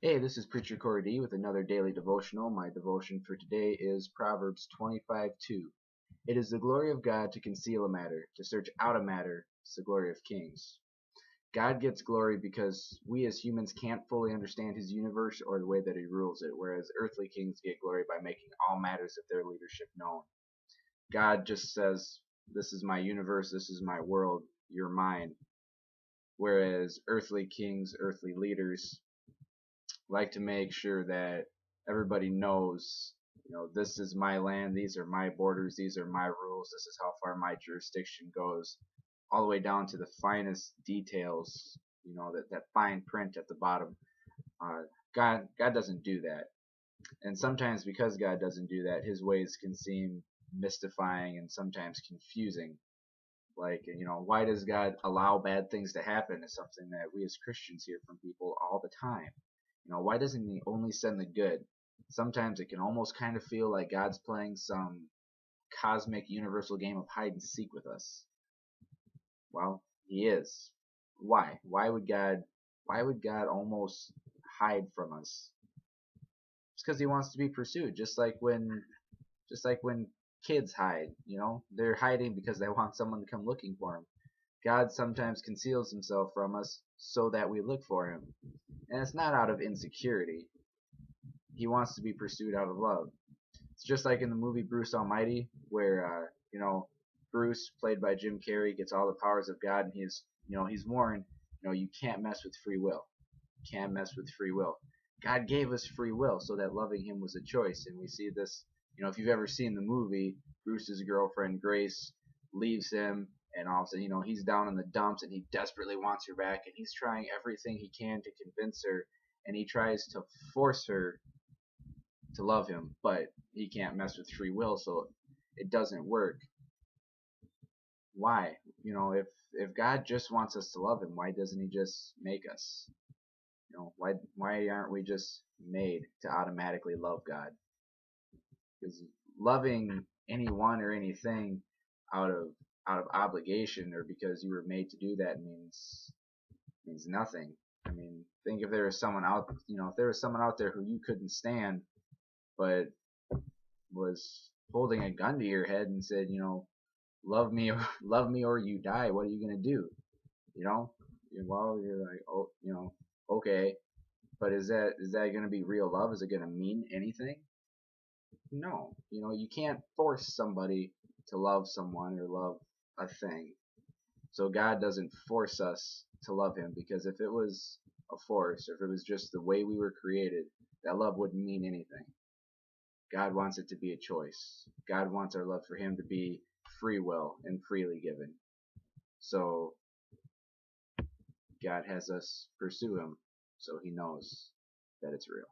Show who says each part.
Speaker 1: Hey, this is Preacher Corey D with another daily devotional. My devotion for today is Proverbs 25:2. It is the glory of God to conceal a matter, to search out a matter is the glory of kings. God gets glory because we as humans can't fully understand his universe or the way that he rules it, whereas earthly kings get glory by making all matters of their leadership known. God just says, this is my universe, this is my world, you're mine. Whereas earthly kings, earthly leaders, like to make sure that everybody knows, this is my land, these are my borders, these are my rules, this is how far my jurisdiction goes, all the way down to the finest details, that fine print at the bottom. God doesn't do that. And sometimes because God doesn't do that, his ways can seem mystifying and sometimes confusing. Like, why does God allow bad things to happen is something that we as Christians hear from people all the time. Why doesn't he only send the good? Sometimes it can almost kind of feel like God's playing some cosmic universal game of hide and seek with us. Well, he is. Why? Why would God almost hide from us? It's because he wants to be pursued, just like when kids hide, they're hiding because they want someone to come looking for them. God sometimes conceals himself from us so that we look for him. And it's not out of insecurity. He wants to be pursued out of love. It's just like in the movie Bruce Almighty, where Bruce, played by Jim Carrey, gets all the powers of God, and he's warned, you can't mess with free will. You can't mess with free will. God gave us free will so that loving him was a choice, and we see this. If you've ever seen the movie, Bruce's girlfriend Grace leaves him, and all of a sudden, he's down in the dumps, and he desperately wants her back, and he's trying everything he can to convince her, and he tries to force her to love him, but he can't mess with free will, so it doesn't work. Why? If God just wants us to love him, why doesn't he just make us? Why aren't we just made to automatically love God? Because loving anyone or anything out of obligation or because you were made to do that means nothing. I mean, think if there was someone out there who you couldn't stand, but was holding a gun to your head and said, love me or love me or you die, what are you gonna do? Well, you're like, oh, okay, but is that gonna be real love? Is it gonna mean anything? No. You can't force somebody to love someone or love a thing. So God doesn't force us to love him, because if it was a force, or if it was just the way we were created, that love wouldn't mean anything. God wants it to be a choice. God wants our love for him to be free will and freely given. So God has us pursue him so he knows that it's real.